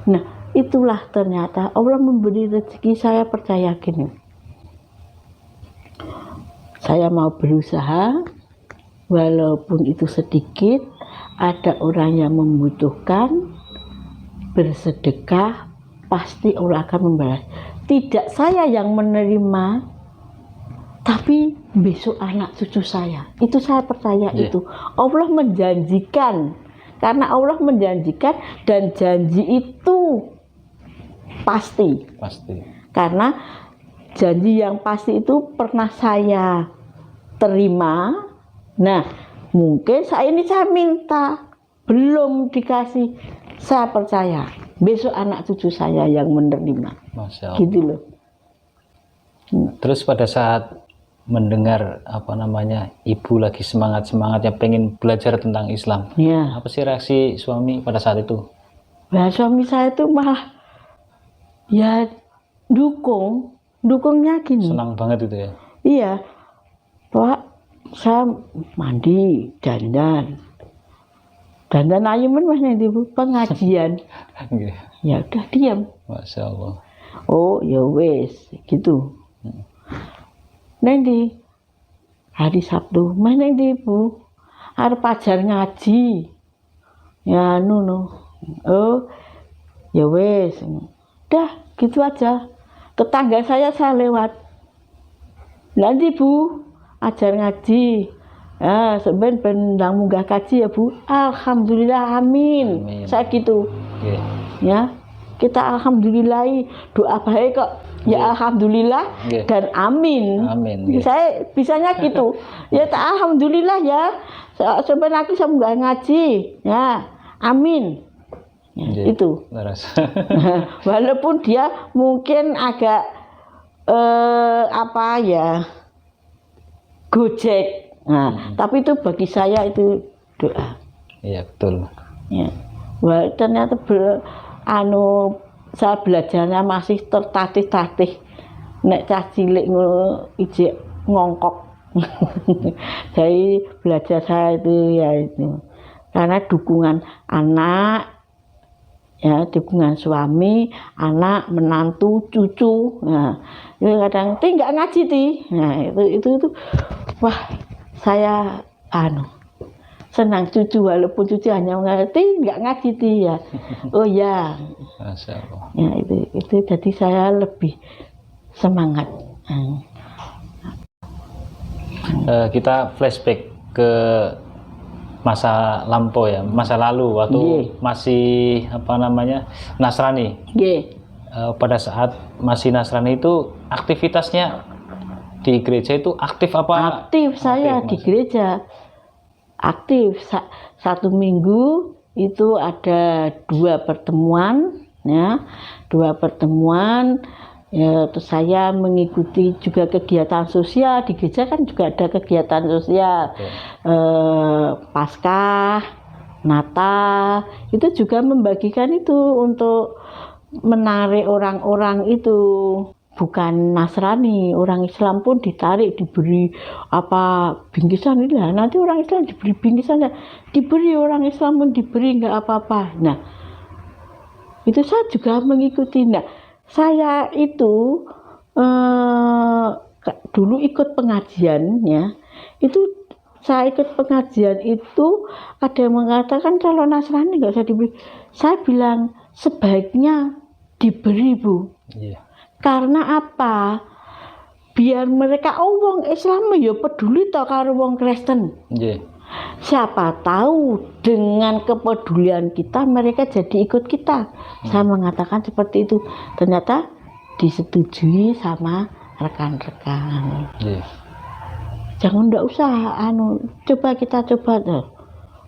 Nah, itulah ternyata Allah memberi rezeki. Saya percaya gini, saya mau berusaha walaupun itu sedikit, ada orang yang membutuhkan, bersedekah, pasti Allah akan membalas. Tidak saya yang menerima, tapi besok anak cucu saya. Itu saya percaya. Itu Allah menjanjikan, karena Allah menjanjikan, dan janji itu pasti. Karena janji yang pasti itu pernah saya terima. Nah, mungkin saya minta belum dikasih, saya percaya besok anak cucu saya yang menerima. Masya Allah. Gitu loh. Terus pada saat mendengar ibu lagi semangatnya pengen belajar tentang Islam, Ya. apa sih reaksi suami pada saat itu? Nah, suami saya itu malah ya dukungnya gini. Senang banget itu ya? Iya, Pak, saya mandi, dandan ayo mas nanti pengajian. Ya udah diam. Masya Allah. Oh ya wes gitu. Nanti hari Sabtu mas nanti ibu harus pajar ngaji. Ya oh ya wes. Udah gitu aja. Tetangga saya lewat. Nanti bu ajar ngaji. Ya, sebenarnya pendang munggah kaji ya bu. Alhamdulillah, amin. Saya gitu. Ya, kita alhamdulillahi, doa baik kok. Ya alhamdulillah dan amin. Saya bisanya gitu. Ya alhamdulillah ya. Sebenarnya aku munggah ngaji. Ya, amin. Ya, itu. Walaupun dia mungkin agak gojek. Nah, tapi itu bagi saya itu doa. Iya betul. Ya. Wah, ternyata saya belajarnya masih tertatih-tatih. Nek cah cilik ngono ijek ngongkok. Jadi belajar saya itu ya itu. Karena dukungan anak, ya dukungan suami, anak, menantu, cucu. Nah, itu kadang nggak ngaji Nah, itu wah, saya senang cucu, walaupun cucu hanya mengerti nggak ngaji ya. Oh ya. Masya Allah. Ya itu jadi saya lebih semangat. Kita flashback ke masa lampau ya, masa lalu waktu masih Nasrani. Pada saat masih Nasrani itu aktivitasnya di gereja itu aktif apa? Aktif saya di gereja. Aktif. Satu minggu itu ada 2 pertemuan, ya. 2 pertemuan. Ya, terus saya mengikuti juga kegiatan sosial di gereja, kan juga ada kegiatan sosial. Paskah, Natal, itu juga membagikan itu untuk menarik orang-orang itu. Bukan Nasrani, orang Islam pun ditarik, diberi bingkisan itu. Nanti orang Islam diberi bingkisan, diberi orang Islam pun diberi nggak apa-apa. Nah, itu saya juga mengikuti. Nah, saya itu dulu ikut pengajian, ya. Itu saya ikut pengajian itu ada yang mengatakan kalau Nasrani nggak usah diberi. Saya bilang sebaiknya diberi, Bu. Karena apa? Biar mereka wong Islam ya peduli toh karo wong Kristen. Siapa tahu dengan kepedulian kita mereka jadi ikut kita. Saya mengatakan seperti itu. Ternyata disetujui sama rekan-rekan. Jangan ndak usah coba kita coba tuh.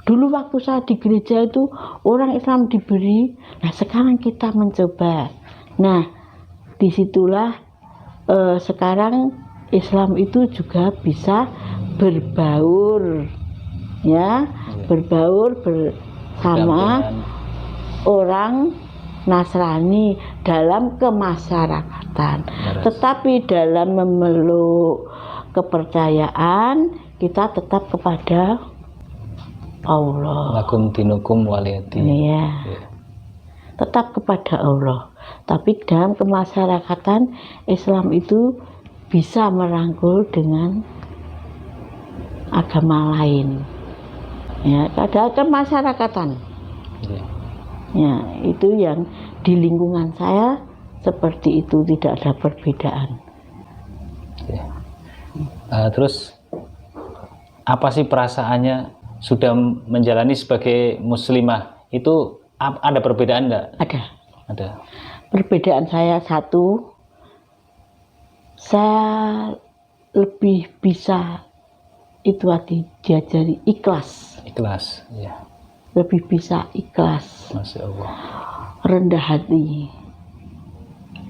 Dulu waktu saya di gereja itu orang Islam diberi. Nah, sekarang kita mencoba. Nah, disitulah sekarang Islam itu juga bisa berbaur, ya, berbaur bersama orang Nasrani dalam kemasyarakatan. Tetapi dalam memeluk kepercayaan kita tetap kepada Allah. Lakum dinukum waliyadin. Iya. Ya. Tetap kepada Allah. Tapi dalam kemasyarakatan Islam itu bisa merangkul dengan agama lain. Ya, ada kemasyarakatan. Ya. Ya, itu yang di lingkungan saya seperti itu, tidak ada perbedaan. Ya. Terus apa sih perasaannya sudah menjalani sebagai muslimah? Itu ada perbedaan enggak? Ada. Ada. Perbedaan saya satu, saya lebih bisa itu tadi diajari ikhlas. Ikhlas, ya. Lebih bisa ikhlas, Masya Allah. rendah hati.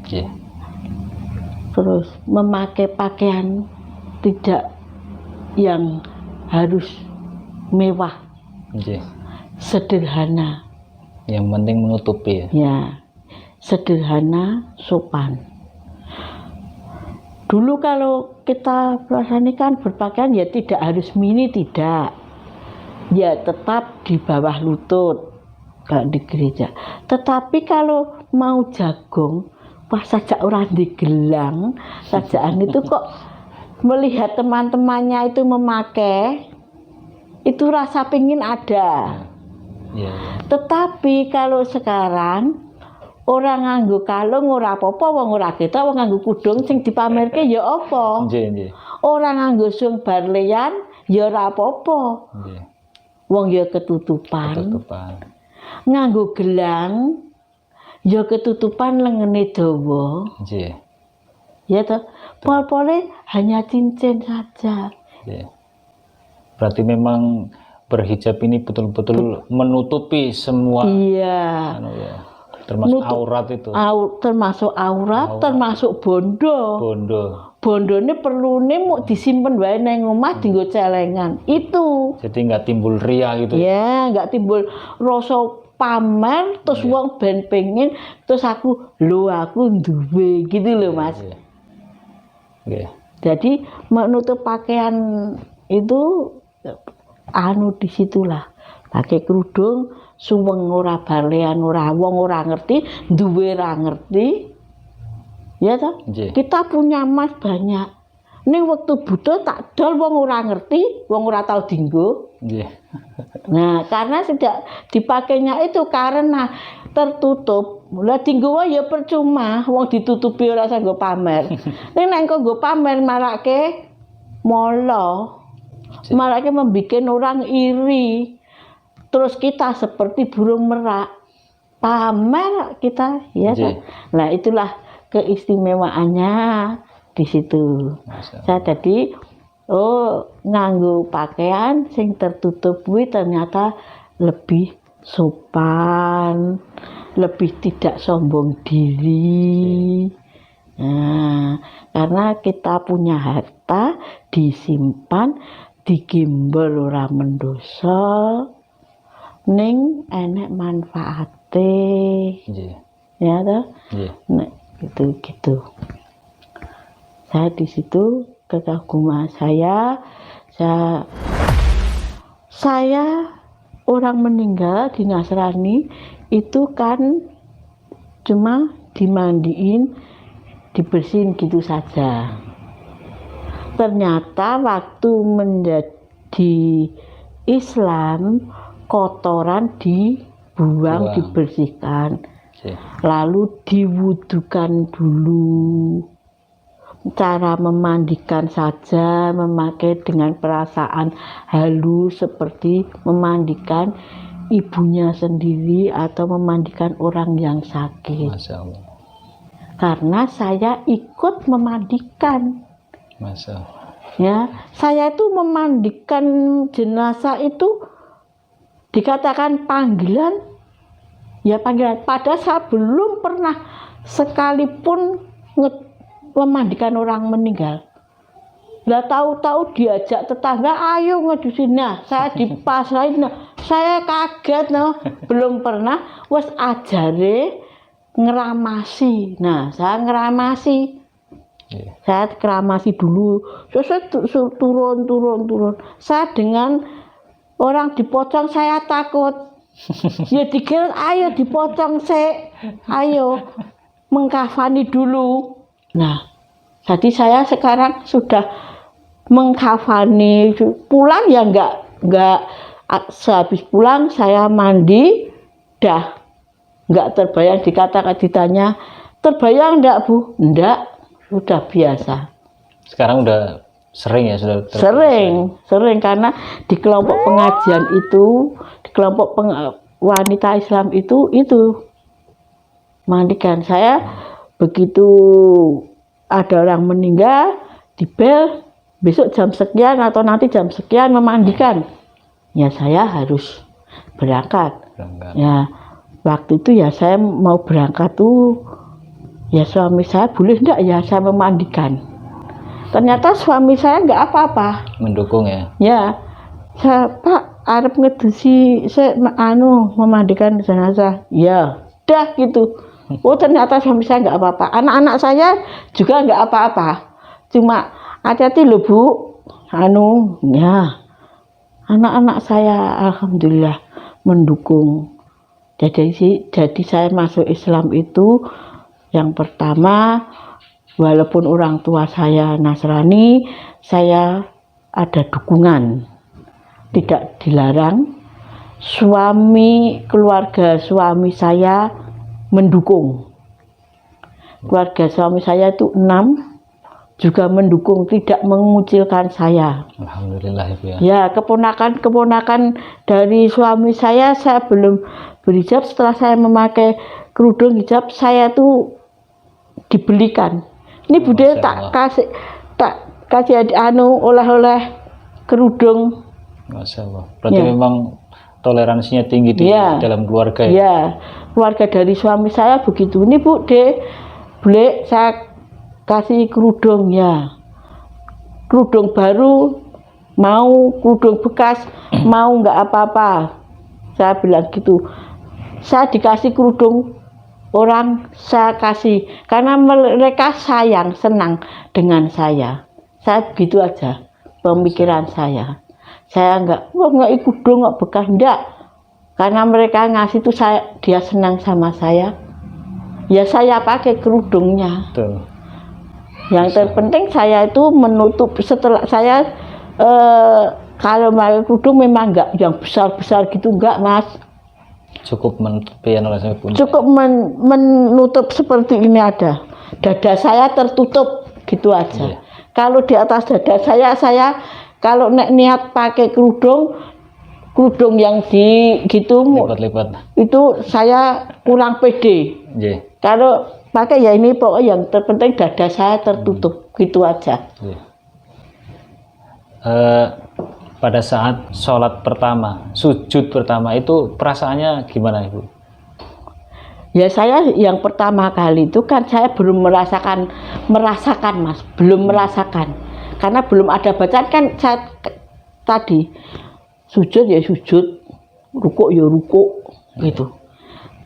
Ya. Terus memakai pakaian tidak yang harus mewah, Ya. sederhana. Yang penting menutupi ya. Ya, sederhana, sopan. Dulu kalau kita perasaan kan berpakaian ya tidak harus mini, tidak. Ya tetap di bawah lutut kalau di gereja. Tetapi kalau mau jagung, wah sajak orang digelang, sajakan itu kok melihat teman-temannya itu memakai, itu rasa pingin ada. Ya. Tetapi kalau sekarang orang nganggo kalung ora apa-apa, wong ora ketok, wong nganggo kudung sing dipamerke ya apa? Nggih. Orang nganggo sung barleyan ya ora apa-apa. Nggih. Wong ya ketutupan. Ketutupan. Nganggo gelang ya ketutupan lengene dawa. Nggih. Ya toh, pol-pole hanya cincin saja. Ya. Berarti memang berhijab ini betul-betul menutupi semua Iya. anu ya. Termasuk Nutup- aurat itu. Termasuk aurat, termasuk bondo. Bondo. Bondone perlune mau disimpen wae nang omah dienggo celengan. Itu. Jadi nggak timbul ria gitu. Ya, nggak timbul rasa pamer terus wong ben pengen terus aku duwe gitu loh Mas. Iya. Nggih. Jadi menutup pakaian itu anu disitulah. Pakai kerudung suweng ora barlean ora wong ora ngerti, duwe ora ngerti. Ya toh? Nggih. Kita punya emas banyak. Ning waktu butuh tak dol wong ora ngerti, wong ora tahu dienggo. Nggih. Nah, karena tidak dipakainya itu karena tertutup. Lah dienggo ya percuma, wong ditutupi ora sanggo pamer. Ning nek nggo pamer marake molo. Marake membikin orang iri. Terus kita seperti burung merak. Pamer kita ya. Nggih. Nah, itulah keistimewaannya di situ. Masya Allah. Saya tadi nganggo pakaian sing tertutup kuwi ternyata lebih sopan, lebih tidak sombong diri. Nah, karena kita punya harta disimpan, digembel ora mendosa, ning enek manfaate. Nggih. Ya toh? Nggih. Nah, gitu. Saya di situ kekaguman saya orang meninggal di Nasrani itu kan cuma dimandiin, dibersihin gitu saja. Ternyata waktu menjadi Islam kotoran dibuang, dibersihkan. Nggih. Lalu diwudukan dulu. Cara memandikan saja memakai dengan perasaan halus seperti memandikan ibunya sendiri atau memandikan orang yang sakit. Masya Allah. Karena saya ikut memandikan. Masya Allah. Ya, saya itu memandikan jenazah itu dikatakan panggilan. Ya panggilan. Padahal saya belum pernah sekalipun memandikan orang meninggal. Lah tahu-tahu diajak tetangga, ayo ngedusin. Nah, saya dipasrahin. Nah, saya kaget, no. Belum pernah. Wes ajare ngeramasi. Nah, saya ngeramasi. Iya. Saya keramasi dulu, saya turun. Saya dengan orang dipocong saya takut. Ya dikira ayo dipocong ayo mengkafani dulu. Nah, jadi saya sekarang sudah mengkafani, pulang ya enggak sehabis pulang saya mandi dah enggak terbayang ditanya terbayang enggak Bu? Enggak, sudah biasa. Sekarang udah sering ya, sudah Sering karena di kelompok pengajian itu, di kelompok wanita Islam itu mandikan. Saya begitu ada orang meninggal di bel, besok jam sekian atau nanti jam sekian memandikan. Ya saya harus berangkat. Ya waktu itu ya saya mau berangkat tuh, ya suami saya boleh enggak ya saya memandikan. Ternyata suami saya enggak apa-apa. Mendukung ya? Ya, saya Pak arep ngedusi saya memandikan jenazah. Ya, dah gitu. Oh ternyata suami saya enggak apa-apa. Anak-anak saya juga enggak apa-apa. Cuma hati-hati loh Bu. Ya. Anak-anak saya alhamdulillah mendukung. Jadi saya masuk Islam itu yang pertama, walaupun orang tua saya Nasrani, saya ada dukungan, tidak dilarang. Keluarga suami saya mendukung. Keluarga suami saya itu 6 juga mendukung, tidak mengucilkan saya. Alhamdulillah Ibu ya. Ya, keponakan dari suami saya belum berhijab. Setelah saya memakai kerudung hijab, saya tuh dibelikan. Ini Bude tak kasih oleh-oleh kerudung. Masya Allah. Berarti memang toleransinya tinggi di dalam keluarga ya? Ya, keluarga dari suami saya begitu. Ini Bude, boleh saya kasih kerudung ya. Kerudung baru mau, kerudung bekas mau, nggak apa-apa. Saya bilang gitu. Saya dikasih kerudung orang, saya kasih karena mereka sayang, senang dengan saya. Saya begitu aja pemikiran saya. Saya nggak ikut dong, nggak bekas, enggak. Karena mereka ngasih itu dia senang sama saya. Ya saya pakai kerudungnya. Betul. Yang terpenting saya itu menutup setelah saya kalau pakai kerudung memang enggak yang besar-besar gitu, enggak Mas. Cukup menutupi cukup menutup seperti ini ada. Dada saya tertutup gitu aja. Iya. Kalau di atas dada saya kalau niat pakai kerudung yang di gitu lipat-lipat itu saya kurang pede. Yeah. Kalau pakai ya ini pokoknya yang terpenting dada saya tertutup gitu aja. Yeah. Pada saat sholat pertama, sujud pertama itu perasaannya gimana Ibu? Ya saya yang pertama kali itu kan saya belum merasakan Mas, belum merasakan. Karena belum ada bacaan kan saya tadi sujud ya sujud, rukuk ya rukuk gitu.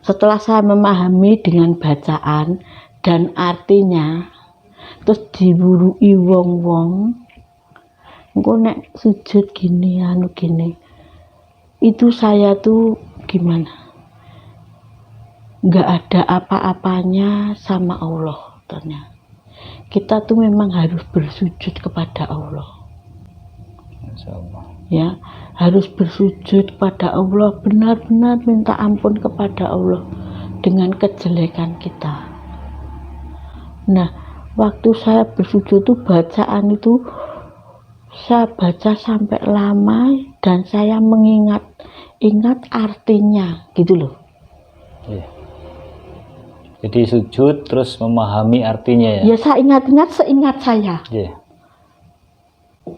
Setelah saya memahami dengan bacaan dan artinya, terus diburui wong-wong, engko nek sujud gini itu saya tuh gimana, nggak ada apa-apanya sama Allah. Ternyata kita tuh memang harus bersujud kepada Allah. Ya, harus bersujud kepada Allah, benar-benar minta ampun kepada Allah dengan kejelekan kita. Nah, waktu saya bersujud tuh bacaan itu saya baca sampai lama dan saya ingat artinya gitu loh. Iya. Jadi sujud terus memahami artinya ya? Ya saya ingat seingat saya. Iya.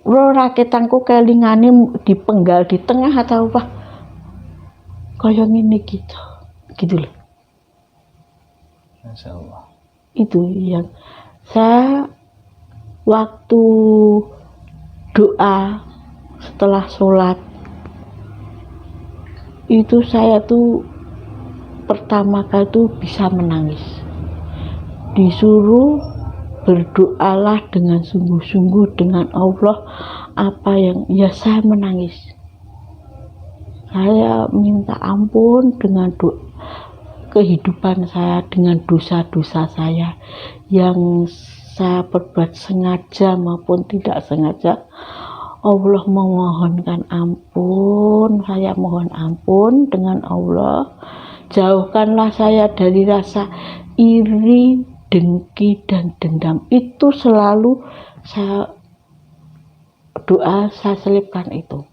Raketangku kelingane dipenggal di tengah atau apa? Kayak gini gitu loh. Masya Allah. Itu yang saya waktu doa setelah sholat itu saya tuh pertama kali tuh bisa menangis, disuruh berdoalah dengan sungguh-sungguh dengan Allah. Apa yang ya, saya menangis, saya minta ampun dengan kehidupan saya, dengan dosa-dosa saya yang saya perbuat sengaja maupun tidak sengaja. Allah memohonkan ampun, saya mohon ampun dengan Allah. Jauhkanlah saya dari rasa iri, dengki, dan dendam. Itu selalu saya doa, saya selipkan itu.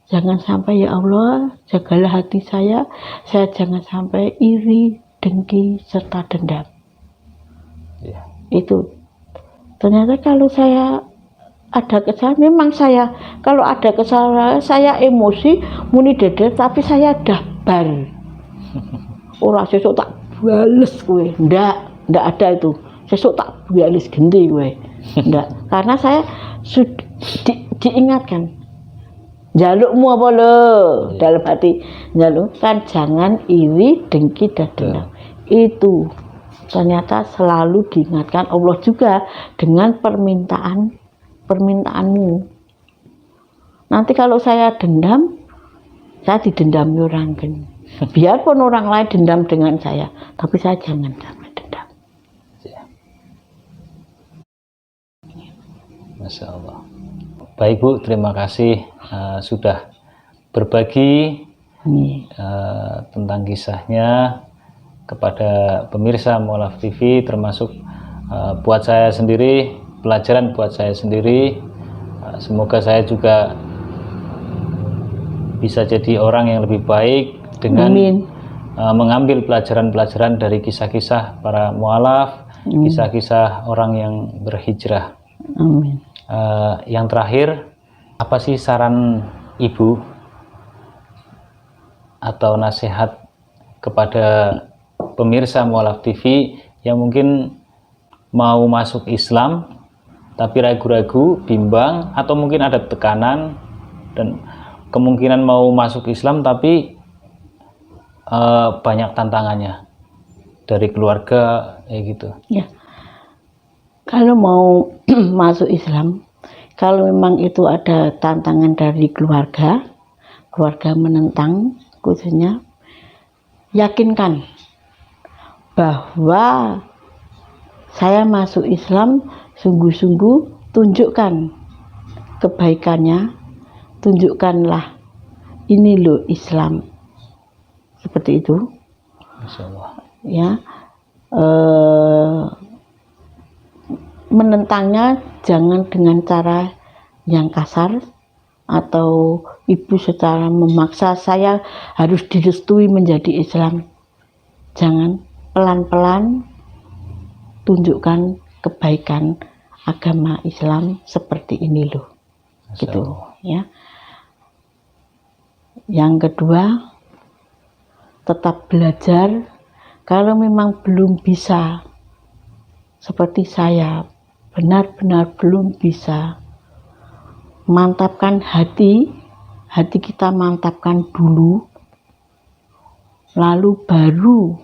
Jangan sampai ya Allah, jagalah hati saya jangan sampai iri, dengki, serta dendam. Ya. Itu ternyata kalau saya ada kesalahan, memang saya kalau ada kesalahan saya emosi muni dede, tapi saya bar ora sesuk tak bales kowe, ndak ada itu sesuk tak bales genti kowe, ndak. Karena saya diingatkan, jalukmu apa lo, dalam hati jaluk kan jangan iri, dengki, dan dendam. Itu ternyata selalu diingatkan Allah juga dengan permintaanmu. Nanti kalau saya dendam, saya didendami orang kan. Biarpun orang lain dendam dengan saya, tapi saya jangan sampai dendam. Masya Allah. Baik Bu, terima kasih sudah berbagi tentang kisahnya kepada pemirsa Mu'allaf TV, termasuk buat saya sendiri, pelajaran buat saya sendiri. Semoga saya juga bisa jadi orang yang lebih baik dengan mengambil pelajaran-pelajaran dari kisah-kisah para mu'allaf, kisah-kisah orang yang berhijrah. Amin. Yang terakhir, apa sih saran Ibu atau nasihat kepada pemirsa Mu'allaf TV yang mungkin mau masuk Islam tapi ragu-ragu, bimbang, atau mungkin ada tekanan dan kemungkinan mau masuk Islam tapi banyak tantangannya dari keluarga kayak gitu. Ya. Kalau mau masuk Islam, kalau memang itu ada tantangan dari keluarga menentang khususnya, yakinkan bahwa saya masuk Islam sungguh-sungguh, tunjukkan kebaikannya, tunjukkanlah ini loh Islam, seperti itu. Masya Allah. Ya, menentangnya jangan dengan cara yang kasar atau ibu secara memaksa saya harus direstui menjadi Islam. Jangan, pelan-pelan tunjukkan kebaikan agama Islam seperti ini loh, gitu ya. Yang kedua, tetap belajar. Kalau memang belum bisa seperti saya, benar-benar belum bisa, mantapkan hati kita, mantapkan dulu, lalu baru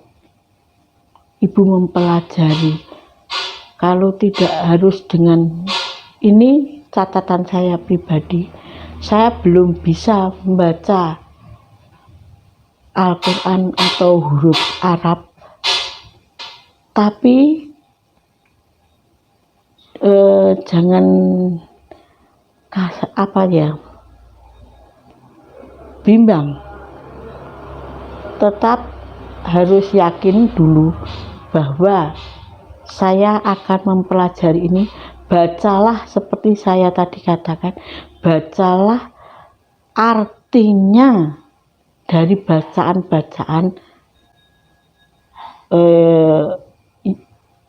ibu mempelajari. Kalau tidak harus dengan ini, catatan saya pribadi, saya belum bisa membaca Al-Quran atau huruf Arab, tapi jangan bimbang, tetap harus yakin dulu bahwa saya akan mempelajari ini. Bacalah seperti saya tadi katakan, bacalah artinya dari bacaan-bacaan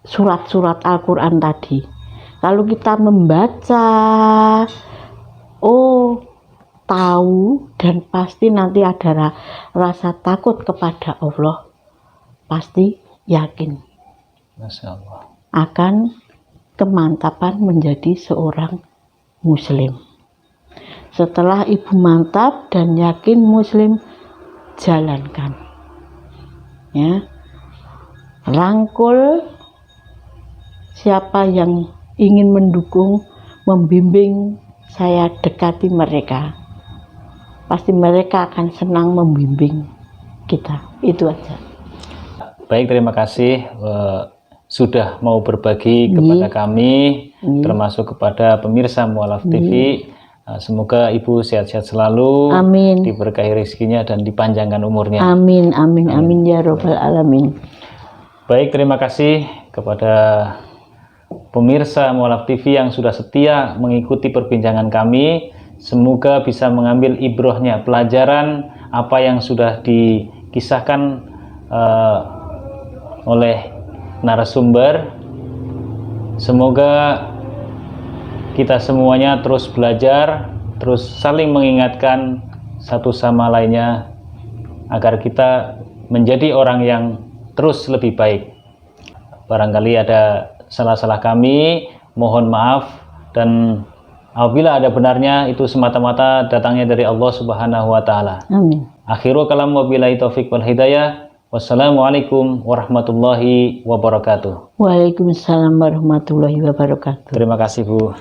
surat-surat Al-Quran tadi. Kalau kita membaca, tahu, dan pasti nanti ada rasa takut kepada Allah, pasti yakin. Masya Allah. Akan kemantapan menjadi seorang muslim. Setelah ibu mantap dan yakin muslim, jalankan ya, rangkul siapa yang ingin mendukung, membimbing saya dekati mereka. Pasti mereka akan senang membimbing kita. Itu aja. Baik, terima kasih sudah mau berbagi kepada kami, termasuk kepada pemirsa Mu'alaf TV. Semoga Ibu sehat-sehat selalu, Amin. diberkahi rezekinya dan dipanjangkan umurnya. Amin, amin, amin ya robbal alamin. Baik, terima kasih kepada pemirsa Mu'alaf TV yang sudah setia mengikuti perbincangan kami. Semoga bisa mengambil ibrohnya, pelajaran apa yang sudah dikisahkan oleh narasumber. Semoga kita semuanya terus belajar, terus saling mengingatkan satu sama lainnya agar kita menjadi orang yang terus lebih baik. Barangkali ada salah-salah kami, mohon maaf, dan apabila ada benarnya itu semata-mata datangnya dari Allah Subhanahu wa taala. Amin. Akhiru kalam wabillahi taufik wal hidayah. Wassalamualaikum warahmatullahi wabarakatuh. Waalaikumsalam warahmatullahi wabarakatuh. Terima kasih, Bu.